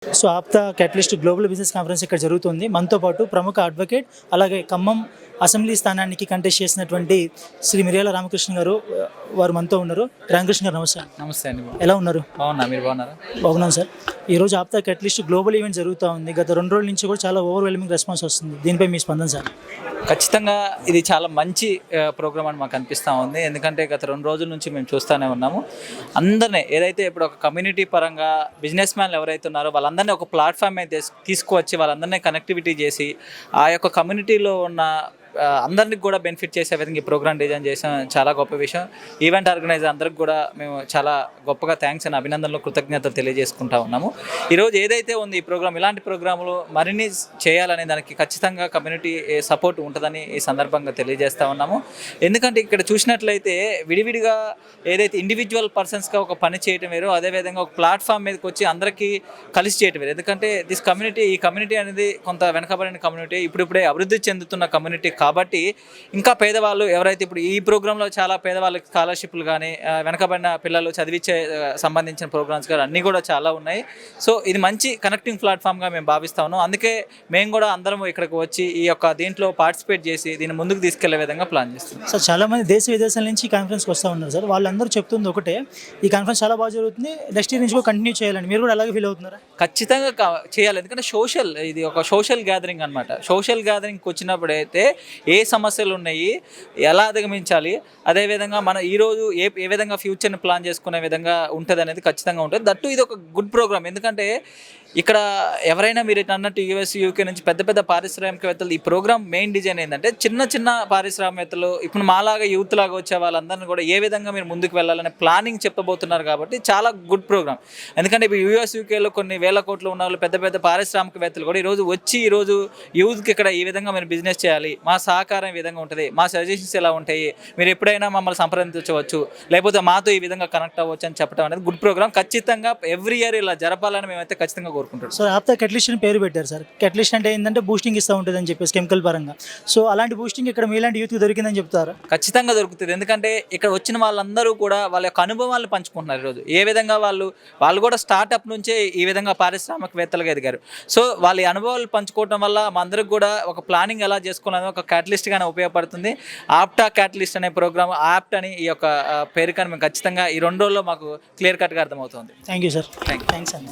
So APTA catalyst global business conference ఇక్కడ జరుగుతుంది. మనతో పాటు ప్రముఖ అడ్వకేట్ అలాగే ఖమ్మం అసెంబ్లీ స్థానానికి కంటెస్ట్ చేసినటువంటి శ్రీ మిర్యాల రామకృష్ణ గారు వారు మనతో ఉన్నారు. రామకృష్ణ గారు నమస్తే. నమస్తే అండి. ఎలా ఉన్నారు? బాగున్నా, మీరు బాగున్నారా? బాగున్నాను సార్. ఈరోజు ఆప్తా క్యాటలిస్ట్ గ్లోబల్ ఈవెంట్ జరుగుతూ ఉంది. గత 2 రోజుల నుంచి కూడా చాలా ఓవర్వెల్మింగ్ రెస్పాన్స్ వస్తుంది. దీనిపై మీ స్పందన సార్? ఖచ్చితంగా ఇది చాలా మంచి ప్రోగ్రామ్ అని మాకు అనిపిస్తూ ఉంది. ఎందుకంటే గత 2 రోజుల నుంచి మేము చూస్తూనే ఉన్నాము. అందరినీ ఏదైతే ఇప్పుడు ఒక కమ్యూనిటీ పరంగా బిజినెస్ మ్యాన్లు ఎవరైతే ఉన్నారో వాళ్ళందరినీ ఒక ప్లాట్ఫామ్ మీద తీసుకువచ్చి వాళ్ళందరినీ కనెక్టివిటీ చేసి ఆ యొక్క కమ్యూనిటీలో ఉన్న అందరినీ కూడా బెనిఫిట్ చేసే విధంగా ఈ ప్రోగ్రామ్ డిజైన్ చేసాం. చాలా గొప్ప విషయం. ఈవెంట్ ఆర్గనైజర్ అందరికి కూడా మేము చాలా గొప్పగా థ్యాంక్స్ అని అభినందనలు కృతజ్ఞతలు తెలియజేసుకుంటా ఉన్నాము. ఈరోజు ఏదైతే ఉంది ఈ ప్రోగ్రామ్, ఇలాంటి ప్రోగ్రాములు మరిన్ని చేయాలనే దానికి ఖచ్చితంగా కమ్యూనిటీ సపోర్ట్ ఉంటుందని ఈ సందర్భంగా తెలియజేస్తూ ఉన్నాము. ఎందుకంటే ఇక్కడ చూసినట్లయితే విడివిడిగా ఏదైతే ఇండివిజువల్ పర్సన్స్గా ఒక పని చేయటం వేరు, అదేవిధంగా ఒక ప్లాట్ఫామ్ మీదకి వచ్చి అందరికీ కలిసి చేయటం వేరు. ఎందుకంటే ఈ కమ్యూనిటీ అనేది కొంత వెనకబడిన కమ్యూనిటీ, ఇప్పుడిప్పుడే అభివృద్ధి చెందుతున్న కమ్యూనిటీ కాబట్టి ఇంకా పేదవాళ్ళు ఎవరైతే ఇప్పుడు ఈ ప్రోగ్రాంలో చాలా పేదవాళ్ళకి స్కాలర్షిప్లు కానీ వెనకబడిన పిల్లలు చదివించే సంబంధించిన ప్రోగ్రామ్స్ కానీ అన్నీ కూడా చాలా ఉన్నాయి. సో ఇది మంచి కనెక్టింగ్ ప్లాట్ఫామ్గా మేము భావిస్తా ఉన్నాం. అందుకే మేము కూడా అందరం ఇక్కడికి వచ్చి ఈ యొక్క దీంట్లో పార్టిసిపేట్ చేసి దీన్ని ముందుకు తీసుకెళ్లే విధంగా ప్లాన్ చేస్తున్నాం. సార్ చాలామంది దేశ విదేశాల నుంచి ఈ కాన్ఫరెన్స్కి వస్తూ ఉన్నారు సార్. వాళ్ళందరూ చెప్తుంది ఒకటే, ఈ కాన్ఫరెన్స్ చాలా బాగా జరుగుతుంది, నెక్స్ట్ ఇయర్ నుంచి కూడా కంటిన్యూ చేయాలని. మీరు కూడా అలాగే ఫీల్ అవుతున్నారా? ఖచ్చితంగా చేయాలి. ఎందుకంటే ఇది ఒక సోషల్ గ్యాదరింగ్ అనమాట. సోషల్ గ్యాదరింగ్కి వచ్చినప్పుడు అయితే ఏ సమస్యలు ఉన్నాయి, ఎలా అధిగమించాలి, అదేవిధంగా మనం ఈరోజు ఏ విధంగా ఫ్యూచర్ని ప్లాన్ చేసుకునే విధంగా ఉంటుంది అనేది ఖచ్చితంగా ఉంటుంది. దట్టు ఇది ఒక గుడ్ ప్రోగ్రామ్. ఎందుకంటే ఇక్కడ ఎవరైనా మీరు అన్నట్టు యూఎస్ యూకే నుంచి పెద్ద పెద్ద పారిశ్రామికవేత్తలు, ఈ ప్రోగ్రామ్ మెయిన్ డిజైన్ ఏంటంటే చిన్న పారిశ్రామికవేత్తలు ఇప్పుడు మాలాగా యూత్ లాగా వచ్చే వాళ్ళందరినీ కూడా ఏ విధంగా మీరు ముందుకు వెళ్ళాలనే ప్లానింగ్ చెప్పబోతున్నారు. కాబట్టి చాలా గుడ్ ప్రోగ్రామ్. ఎందుకంటే ఇప్పుడు యూఎస్ యూకేలో కొన్ని వేల కోట్లు ఉన్న వాళ్ళు పెద్ద పారిశ్రామికవేత్తలు కూడా ఈరోజు యూత్కి ఇక్కడ ఈ విధంగా మీరు బిజినెస్ చేయాలి, మా సహకారం ఈ విధంగా ఉంటుంది, మా సజెషన్స్ ఎలా ఉంటాయి, మీరు ఎప్పుడైనా మమ్మల్ని సంప్రదించవచ్చు, లేకపోతే మాతో ఈ విధంగా కనెక్ట్ అవ్వచ్చు అని చెప్పడం అనేది గుడ్ ప్రోగ్రామ్. ఖచ్చితంగా ఎవ్రీ ఇయర్ ఇలా జరపాలని మేమైతే ఖచ్చితంగా కోరుకుంటాం. సో ఆప్తా క్యాటలిస్ట్ అని పేరు పెట్టారు సార్. క్యాటలిస్ట్ అంటే ఏంటంటే బూస్టింగ్ ఇస్తూ ఉంటుంది అని చెప్పేసి కెమికల్ పరంగా. సో అలాంటి బూస్టింగ్ ఇక్కడ మీలాంటి యూత్కి దొరికిందని చెప్తారా? ఖచ్చితంగా దొరుకుతుంది. ఎందుకంటే ఇక్కడ వచ్చిన వాళ్ళందరూ కూడా వాళ్ళ యొక్క అనుభవాలను పంచుకుంటున్నారు. ఈరోజు ఏ విధంగా వాళ్ళు కూడా స్టార్ట్అప్ నుంచే ఈ విధంగా పారిశ్రామికవేత్తలుగా ఎదిగారు. సో వాళ్ళ అనుభవాలు పంచుకోవడం వల్ల మా అందరికి కూడా ఒక ప్లానింగ్ ఎలా చేసుకోవాలని ఒక క్యాటలిస్ట్గానే ఉపయోగపడుతుంది. ఆప్టా క్యాటలిస్ట్ అనే ప్రోగ్రామ్, ఆప్ట్ అని ఈ యొక్క పేరు కానీ మేము ఖచ్చితంగా ఈ 2 రోజుల్లో మాకు క్లియర్ కట్గా అర్థమవుతుంది. Thank you sir. థ్యాంక్స్ అండి.